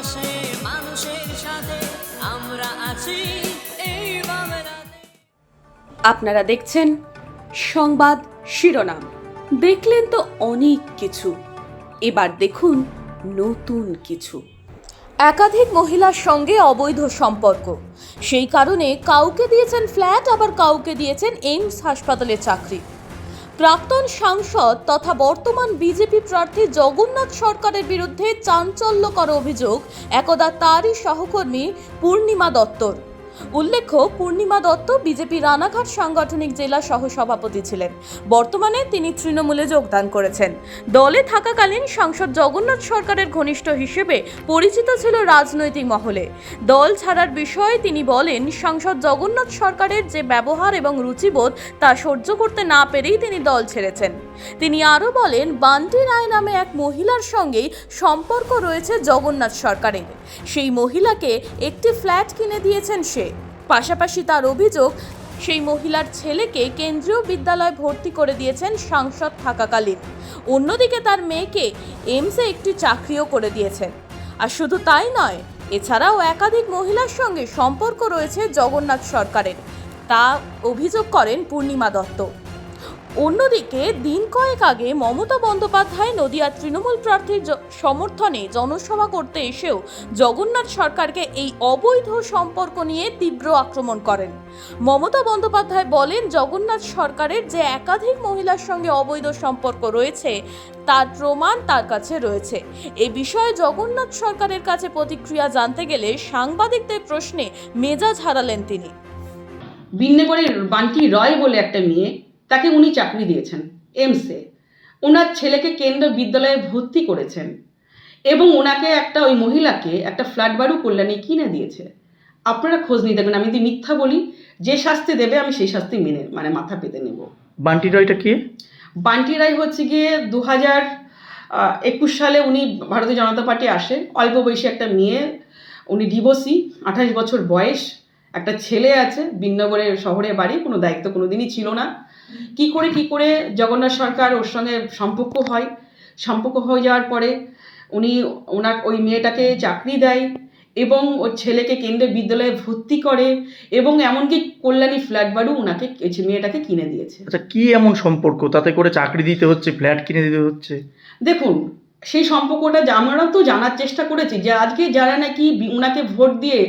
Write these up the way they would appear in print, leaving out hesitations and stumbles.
পাশে মানুষের সাথে আমরা আছি এই বাংলাতে। আপনারা দেখছেন সংবাদ শিরোনাম। দেখলেন তো অনেক কিছু, এবার দেখুন নতুন কিছু। একাধিক মহিলার সঙ্গে অবৈধ সম্পর্ক, সেই কারণে কাউকে দিয়েছেন ফ্ল্যাট, আবার কাউকে দিয়েছেন এইমস হাসপাতালে চাকরি। প্রাক্তন সাংসদ তথা বর্তমান বিজেপি প্রার্থী জগন্নাথ সরকারের বিরুদ্ধে চাঞ্চল্যকর অভিযোগ একদা তারই সহকর্মী পূর্ণিমা দত্তর। উল্লেখ্য, পূর্ণিমা দত্ত বিজেপি রানাঘাট সাংগঠনিক জেলা সহসভাপতি ছিলেন। বর্তমানে তিনি তৃণমূলে যোগদান করেছেন। দলে থাকাকালীন সাংসদ জগন্নাথ সরকারের ঘনিষ্ঠ হিসেবে পরিচিত ছিল রাজনৈতিক মহলে। দল ছাড়ার বিষয়ে তিনি বলেন, সাংসদ জগন্নাথ সরকারের যে ব্যবহার এবং রুচিবোধ তা সহ্য করতে না পেরেই তিনি দল ছেড়েছেন। তিনি আরও বলেন, বান্টি রায় নামে এক মহিলার সঙ্গেই সম্পর্ক রয়েছে জগন্নাথ সরকারের। সেই মহিলাকে একটি ফ্ল্যাট কিনে দিয়েছেন সে। পাশাপাশি তার অভিযোগ, সেই মহিলার ছেলেকে কেন্দ্রীয় বিদ্যালয়ে ভর্তি করে দিয়েছেন সাংসদ থাকাকালীন। অন্যদিকে তার মেয়েকে এইমসে একটি চাকরিও করে দিয়েছেন। আর শুধু তাই নয়, এছাড়াও একাধিক মহিলার সঙ্গে সম্পর্ক রয়েছে জগন্নাথ সরকারের, তা অভিযোগ করেন পূর্ণিমা দত্ত। অন্যদিকে দিন কয়েক আগে মমতা বন্দ্যোপাধ্যায় নদিয়ার তৃণমূল প্রার্থীর সমর্থনে জনসভা করতে এসেও জগন্নাথ সরকারকে এই অবৈধ সম্পর্ক নিয়ে তীব্র আক্রমণ করেন। মমতা বন্দ্যোপাধ্যায় বলেন, জগন্নাথ সরকারের যে একাধিক মহিলার সঙ্গে অবৈধ সম্পর্ক রয়েছে তার প্রমাণ তার কাছে রয়েছে। এ বিষয়ে জগন্নাথ সরকারের কাছে প্রতিক্রিয়া জানতে গেলে সাংবাদিকদের প্রশ্নে মেজাজ হারালেন তিনি। বিন্নেগড়ের বান্টি রয় বলে একটা মেয়ে, তাকে উনি চাকরি দিয়েছেন এইমসে। ওনার ছেলেকে কেন্দ্রীয় বিদ্যালয়ে ভর্তি করেছেন এবং ওনাকে ওই মহিলাকে একটা ফ্ল্যাট বাড়ি কল্যাণী কিনে দিয়েছে। আপনারা খোঁজ নিয়ে দেখবেন, আমি যদি মিথ্যা বলি, যে শাস্তি দেবে আমি সেই শাস্তি মেনে মাথা পেতে নেব। বান্টি রয়টা কে? বান্টি রায় হচ্ছে গিয়ে 2021 সালে উনি ভারতীয় জনতা পার্টি আসে। অল্প বয়সী একটা মেয়ে, উনি ডিভোর্সি, 28 বছর বয়স, একটা ছেলে আছে, বিন্নগরের শহরে বাড়ি, কোনো দায়িত্ব কোনোদিনই ছিল না। কি করে জগন্নাথ সরকার ওর সঙ্গে সম্পর্ক হয়ে যাওয়ার পরে ওই মেয়েটাকে চাকরি দেয় এবং ওর ছেলেকে কেন্দ্রীয় বিদ্যালয়ে ভর্তি করে এবং এমনকি কল্যাণী ফ্ল্যাট বাড়িও ওনাকে মেয়েটাকে কিনে দিয়েছে। আচ্ছা, কি এমন সম্পর্ক তাতে করে চাকরি দিতে হচ্ছে, ফ্ল্যাট কিনে দিতে হচ্ছে? দেখুন, সেই সম্পর্কটা আমরাও তো জানার চেষ্টা করেছি যে আজকে যারা নাকি ওনাকে ভোট দিয়ে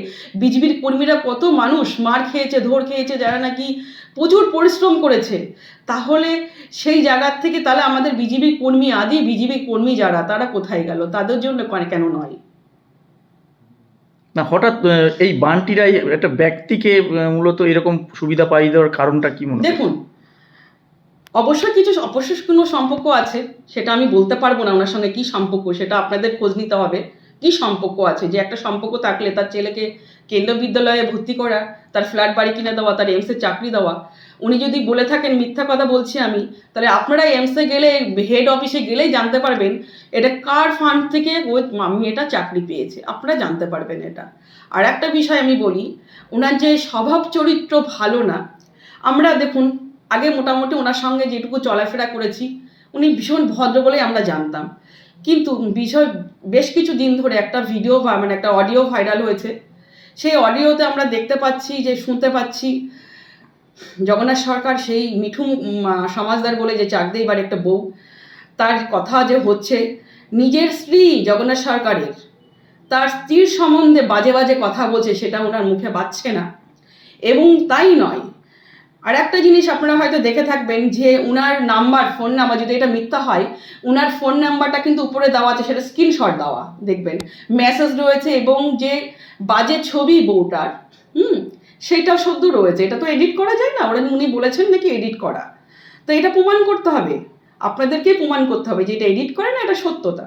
বিজেপির কর্মীরা কত মানুষ মার খেয়েছে, ধর খেয়েছে, যারা নাকি প্রচুর পরিশ্রম করেছে, তাহলে সেই জায়গার থেকে তাহলে আমাদের বিজেপির কর্মী যারা, তারা কোথায় গেল? তাদের জন্য কেন নয়? না, হঠাৎ এই বান্টি রায় একটা ব্যক্তিকে মূলত এরকম সুবিধা পাইয়ে দেওয়ার কারণটা কি মনে হয়? দেখুন, অবশ্যই কোনো সম্পর্ক আছে, সেটা আমি বলতে পারবো না ওনার সঙ্গে কি সম্পর্ক, সেটা আপনাদের খোঁজ নিতে হবে। কি সম্পর্ক আছে? যে একটা সম্পর্ক থাকলে তার ছেলেকে কেন্দ্রীয় বিদ্যালয়ে ভর্তি করা, তার ফ্ল্যাট বাড়ি কিনে দেওয়া, তার এইমসে চাকরি দেওয়া। উনি যদি বলে থাকেন মিথ্যা কথা বলছি আমি, তাহলে আপনারা এইমসে গেলে, হেড অফিসে গেলেই জানতে পারবেন এটা কার ফান্ড থেকে ওই মেয়েটা চাকরি পেয়েছে, আপনারা জানতে পারবেন এটা। আর একটা বিষয় আমি বলি, ওনার যে স্বভাব চরিত্র ভালো না। আমরা দেখুন, আগে মোটামুটি ওনার সঙ্গে যেটুকু চলাফেরা করেছি, উনি ভীষণ ভদ্র বলেই আমরা জানতাম। কিন্তু বেশ কিছু দিন ধরে একটা ভিডিও একটা অডিও ভাইরাল হয়েছে। সেই অডিওতে আমরা শুনতে পাচ্ছি জগন্নাথ সরকার সেই মিঠু সমাজদার বলে যে চাকদে এবার একটা বউ, তার কথা যে হচ্ছে নিজের স্ত্রী জগন্নাথ সরকারের, তার স্ত্রীর সম্বন্ধে বাজে বাজে কথা বলছে, সেটা ওনার মুখে বাজছে না। এবং তাই নয়, আর একটা জিনিস আপনারা হয়তো দেখে থাকবেন যে উনার ফোন নাম্বার, যদি এটা মিথ্যা হয়, উনার ফোন নাম্বারটা কিন্তু উপরে দেওয়া আছে, সেটা স্ক্রিনশট দেওয়া, দেখবেন মেসেজ রয়েছে এবং যে বাজে ছবি বউটার সেটাও সদ্য রয়েছে। এটা তো এডিট করা যায় না, উনি বলেছেন নাকি এডিট করা, তো এটা প্রমাণ করতে হবে, আপনাদেরকে প্রমাণ করতে হবে যে এটা এডিট করে না, এটা সত্যতা।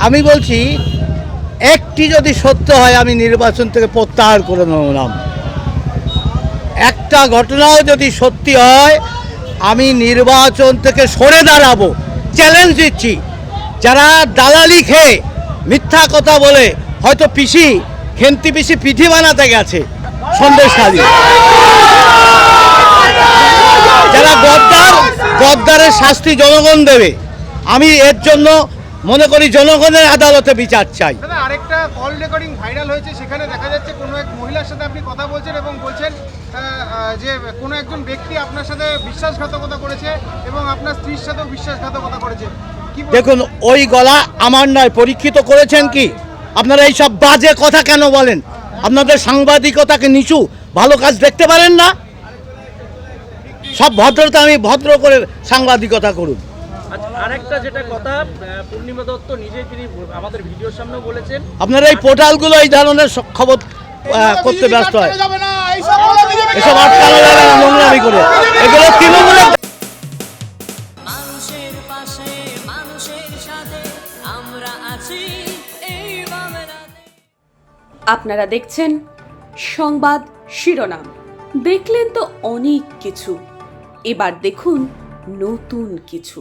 আমি বলছি, একটি যদি সত্য হয় আমি নির্বাচন থেকে প্রত্যাহার করে নিলাম। একটা ঘটনাও যদি সত্যি হয় আমি নির্বাচন থেকে সরে দাঁড়াবো, চ্যালেঞ্জ দিচ্ছি। যারা দালালি খেয়ে মিথ্যা কথা বলে হয়তো খেন্তি পিসি পিঠি বানাতে গেছে সন্দেশখালী, যারা গদ্দারের শাস্তি জনগণ দেবে। আমি এর জন্য মনে করি জনগণের আদালতে বিচার চাই। দাদা আরেকটা কল রেকর্ডিং ভাইরাল হয়েছে, সেখানে দেখা যাচ্ছে কোনো এক মহিলার সাথে আপনি কথা বলছেন এবং বলছেন যে কোনো একজন ব্যক্তি আপনার সাথে বিশ্বাসঘাতকতা করেছে এবং আপনার স্ত্রীর সাথেও বিশ্বাসঘাতকতা করেছে। কি বলবেন? দেখুন, ওই গলা আমার নয়, পরীক্ষিত করেছেন কি? আপনারা এই সব বাজে কথা কেন বলেন? আপনাদের সাংবাদিকতাকে নিচু, ভালো কাজ দেখতে পারেন না? সব ভদ্রতা, আমি ভদ্র করে সাংবাদিকতা করুন। আচ্ছা, আরেকটা যেটা কথা, পূর্ণিমা দত্ত নিজে তিনি আমাদের ভিডিওর সামনেও বলেছেন, আপনারা এই পোর্টালগুলো এই ধরনের খবর করতে ব্যস্ত হয়। এসব আটকানো যাবে না নোংরামি করে, এগুলো তৃণমূলের। মানুষের পাশে মানুষের সাথে আমরা আছি এই বাংলাতে। আপনারা দেখছেন সংবাদ শিরোনাম। দেখলেন তো অনেক কিছু, এবার দেখুন নতুন কিছু।